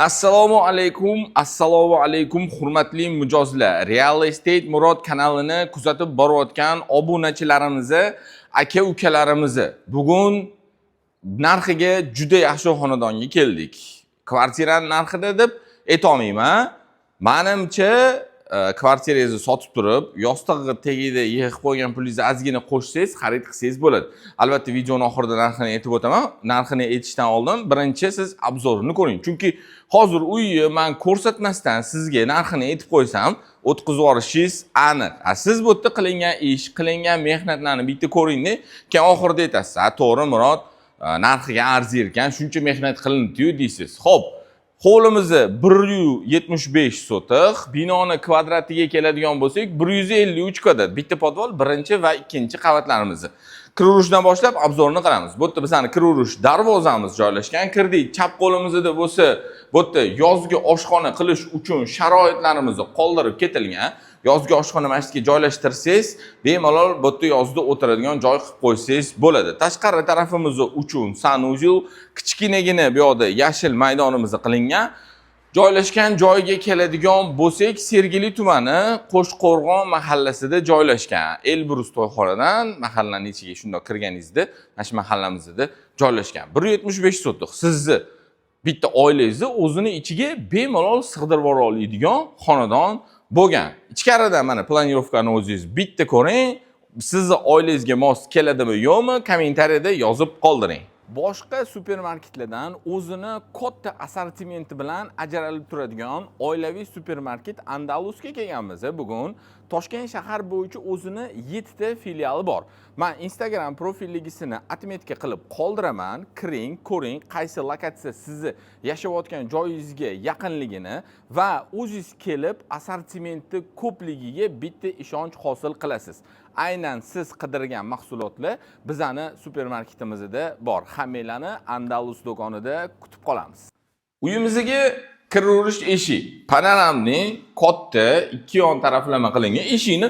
Assalomu alaykum hurmatli mijozlar. Real Estate Murod kanalini kuzatib borayotgan obunachilarimizni, aka-ukalarimizni bugun narxiga juda yaxshi xonadonga keldik. Kvartirani narxida deb aytolmayman. Menimcha kvartirangizni sotib turib, yostig'i tagida yig'ib qo'ygan pulingizni ozgina qo'shsangiz, xarid qilsangiz bo'ladi. Albatta videoning oxirida narxini aytib o'taman. Narxini aytishdan oldin birinchi siz obzorini ko'ring. Chunki hozir uyni men ko'rsatmasdan sizga narxini aytib qo'ysam, o'tkazib olishingiz aniq. Siz bu yerda qilingan ish, qilingan mehnatlarni bitta ko'ringda, keyin oxirida aytasiz. To'g'ri Murod, narxiga arzir ekan, shuncha mehnat qilindi-yu deysiz. Xo'p, hovlimizni 175 sotiq, binoni kvadratiga keladigan bo'lsak 153 kvadrat. Bitta podval, birinchi va ikkinchi qavatlarimizni. Kir-urishdan boshlab obzorni qilamiz. Bu yerda bizning kir-urish darvozamiz joylashgan. Kirdik, chap qo'limizda bo'lsa, bu yerda yozgi oshxona qilish uchun sharoitlarimizni qoldirib ketilgan. Yozgi oshxona masjidga joylashtirsangiz, bemalol bu yerda yozda o'tiradigan joy qilib qo'ysangiz bo'ladi. Tashqari tarafimiz uchun sanuzel, kichkinagina bu yoqda yashil maydonimiz qilingan. Joylashgan joyiga keladigan bo'lsak, Sergeli tumani Qo'shqo'rg'on mahallasida joylashgan. Elbrus to'yxonadan mahallaning ichiga shundoq kirganingizda, mana shu mahallamizda joylashgan. 175 sotiq. Sizni bitta oilangizni o'zini ichiga bemalol sig'dirib oladigan xonadon bo'lgan. Ichkarida mana planirovkani o'zingiz bitta ko'ring. Sizni oilangizga mos keladimi, yo'qmi, kommentariyada yozib qoldiring. Boshqa supermarketlardan o'zini katta assortimenti bilan ajralib turadigan oilaviy supermarket Andalusga kelganmiz. Bugun Toshkent shahar bo'yicha o'zini 7 ta filiali bor. Men Instagram profilligisini atmetka qilib qoldiraman. Kiring, ko'ring, qaysi lokatsiya sizni yashayotgan joyingizga yaqinligini va o'zingiz kelib assortimenti ko'pligiga bitta ishonch hosil qilasiz. Aynan siz qidirgan mahsulotlar bizani supermarketimizda bor. Hammanglarni Andalus do'konida kutib qolamiz. Uyimizga kir-urish eshik, panoramli, katta, ikki yon taraflama qilingan eshikni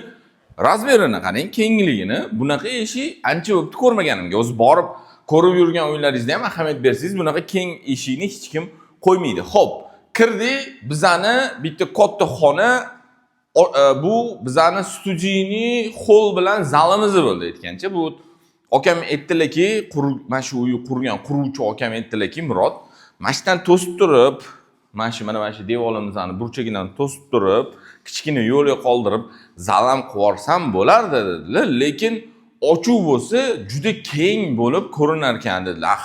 razmerini qarang, kengligini. Bunaqa eshik ancha vaqt ko'rmaganimga. O'zi borib ko'rib yurgan uylaringizda ham ahamiyat bersangiz, bunaqa keng eshikni hech kim qo'ymaydi. Xo'p, kirdik, bizani bitta katta xona. Bu bizani studiyni hol bilan zalimiz bo'ldi aytgancha. Bu akam aytdilarki, mana shu uyni qurgan quruvchi akam aytdilarki, Murod, mashdan to'sib turib, mana shu devorimizni burchagidan to'sib turib, kichkina yo'lga qoldirib, zalam qilib yuborsam bo'lardi dedilar, lekin ochuv bo'lsa juda keng bo'lib ko'rinar ekan dedilar.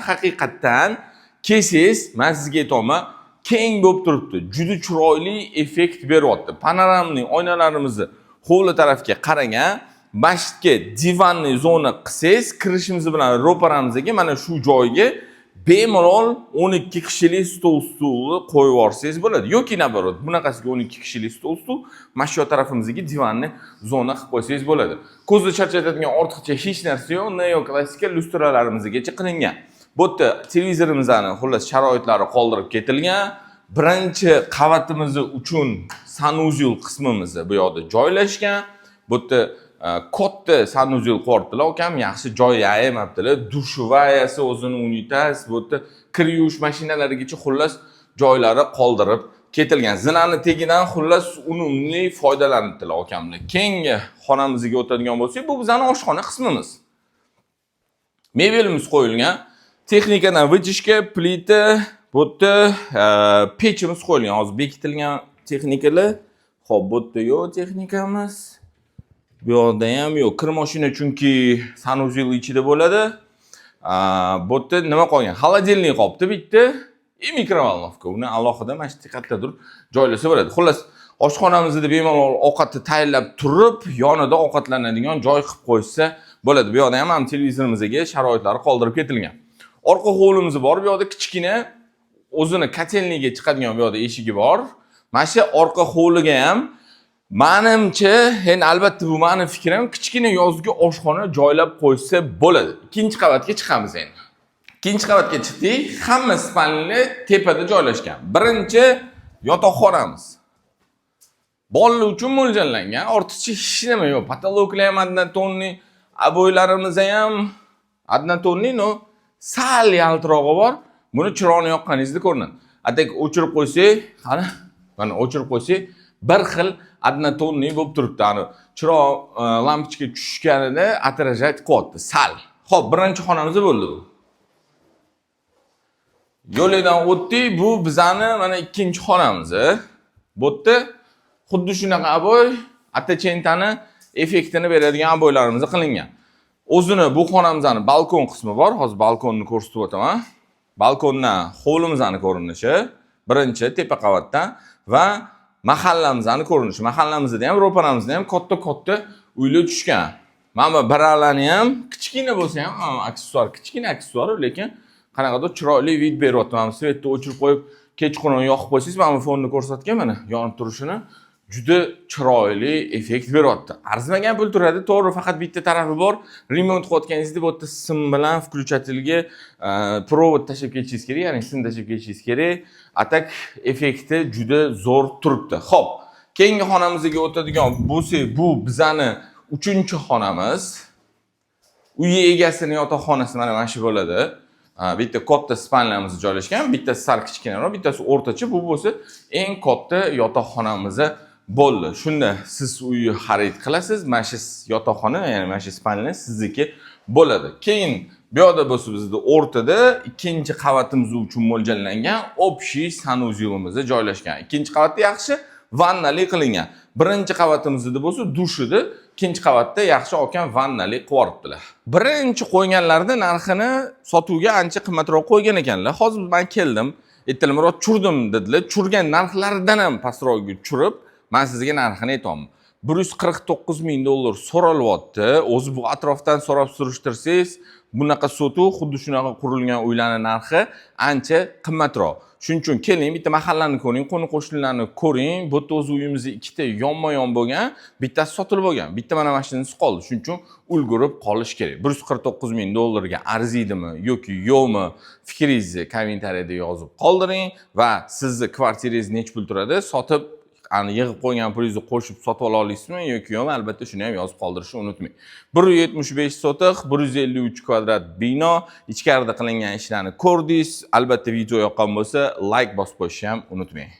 Haqiqatdan kelsangiz, men sizga aytaman, keng bo'lib turibdi. Juda chiroyli effekt beryapti. Panoramli oynalarimizni hovli tarafga qaragan, masjidga divanli zona qilsangiz, kirishimiz bilan ro'paramizga mana shu joyga bemalol 12 kishilik stol-stulni qo'yib yuborsangiz bo'ladi. Yoki nabarot, bunaqasiga 12 kishilik stol-stul, mana shu tarafimizga divanni zona qilib qo'ysangiz bo'ladi. Ko'zni charchatadigan ortiqcha hech narsa yo'q, neoklassika lustralarimizgacha qilingan. Bu yerda televizorimizni xullas sharoitlari qoldirib ketilgan. Birinchi qavatimiz uchun sanuzel qismimiz bu yoqda joylashgan. Bu yerda katta sanuzel qo'rtilar akam, yaxshi joy yayamabdilar. Dushvayasi, o'zini unitas, bu yerda kir yuvish mashinalarigacha xullas joylari qoldirib ketilgan. Zinani tegidan xullas unumli foydalanibdilar akamlar. Keyingi xonamizga o'tadigan bo'lsak, bu bizning oshxona qismimiz. Mebelimiz qo'yilgan. Texnikadan vıtishga plita, bu yerda pechimiz qo'yilgan. Hozir bekitilgan texnikalar. Xo'p, bu yerda yo'q texnikamiz. Bu yoqda ham yo'q. Kir mashina chunki sanuzel ichida bo'ladi. Bu yerda nima qolgan? Xolodilnik qolibdi bitta. Mikrovalnovka. Uni alohida mana shu qayerdadir joylasa bo'ladi. Xullas, oshxonamizda bemalol ovqatni tayyorlab turib, yonida ovqatlanadigan joy qilib qo'ysa bo'ladi. Bu yoqda ham televizorimizga sharoitlari qoldirib ketilgan. Orqa hovlimiz bor. Bu yoqda kichkina o'zini kotelniga chiqadigan bu yoqda eshigi bor. Mana shu orqa hovliga ham menimcha, endi albatta bu mening fikrim, kichkina yozgi oshxona joylab qo'ysa bo'ladi. Ikkinchi qavatga chiqamiz endi. Ikkinchi qavatga chiqdik, hamma spalni tepada joylashgan. Birinchi yotoqxonamiz. Bolalar uchun mo'ljallangan, ortiqcha hech nima yo'q. Patologlar ham adnatonni, aboylarimiz ham adnatonni, sal yaltirog'i bor. Buni chiroqni yoqqaningizda ko'rinadi. atak o'chirib qo'ysak, qani, mana o'chirib qo'ysak, bir xil однотонный bo'lib turibdi. Ani chiroq lampochka tushganida отражать qilyapti, sal. Xo'p, birinchi xonamiz bo'ldi bu. Yo'ldan o'tdik, bu bizani mana ikkinchi xonamiz. Bu yerda xuddi shunaqa aboy atachentani effektini beradigan aboylarimiz qilingan. O'zini bu xonamizning balkon qismi bor. Hozir balkonni ko'rsatib o'taman. Balkondan hovlimizning ko'rinishi, birinchi tepa qavatdan va mahallamizning ko'rinishi. Mahallamizda ham, ro'paramizda ham katta-katta uylar tushgan. Mana bu biralani ham kichkina bo'lsa ham, aksessuar, kichkina aksessuar, lekin qanaqadir chiroyli vid beryapti. Mana svetni o'chirib qo'yib, kechqurun yoqib qo'ysangiz, mana bu fonni ko'rsatgan mana, yonib turishini juda chiroyli effekt beryapti. Arzimagan pul turadi, to'g'ri, faqat bitta tarafi bor. Remont qilayotganingizda bu yerda sim bilan включательga provod tashib ketishingiz kerak, ya'ni sim tashib ketishingiz kerak. Atak effekti juda zo'r turibdi. Xo'p, keyingi xonamizga o'tadigan bo'lsak, bu bizani 3-xonamiz. Uy egasining yotoqxonasi mana shu bo'ladi. Bitta katta spalnamiz joylashgan, bittasi sal kichkinaroq, bittasi o'rtacha. Bu bo'lsa eng katta yotoqxonamiz bo'ldi. Shunda siz uyni xarid qilasiz, mana shu yotoqxona, ya'ni mana shu spalna sizniki bo'ladi. Keyin bu yoqda bo'lsa bizda o'rtada ikkinchi qavatimiz uchun mo'ljallangan общий sanuzyelimiz joylashgan. Ikkinchi qavatda yaxshi vannali qilingan. Birinchi qavatimizda bo'lsa dush edi, ikkinchi qavatda yaxshi olgan vannali qilibdilar. Birinchi qo'yganlarda narxini sotuvga ancha qimmatroq qo'ygan ekanlar. Hozir men keldim, aytdilar, "Churdim" dedilar. Churgan narxlaridan ham pastroqga tushirib, men sizga narxini aytaman. $149,000 so'ralyapti. O'zi bu atrofdan so'rab surishtirsangiz, bunaqa sotuv, xuddi shunaqa qurilgan uylarning narxi ancha qimmatroq. Shuning uchun keling, bitta mahallani ko'ring, qo'ni-qo'shnilarni ko'ring. Bu yerda o'z uyimiz ikkita yonma-yon bo'lgan, bittasi sotilib bo'lgan. Bitta mana mashinasi qoldi. Shuning uchun ulgurib qolish kerak. $149,000 ga arziydimi yoki yo'qmi? Fikringizni kommentariyada yozib qoldiring va sizni kvartirangiz nechta pul turadi? Sotib yig'ib qo'ygan pulingizni qo'shib sotib ola olasizmi yoki yo'qmi? Albatta shuni ham yozib qoldirishni unutmang. 175 sotiq, 153 kvadrat bino, ichkarida qilingan ishlarni ko'rdingiz. Albatta video yoqqan bo'lsa, like bosib qo'yishni ham unutmang.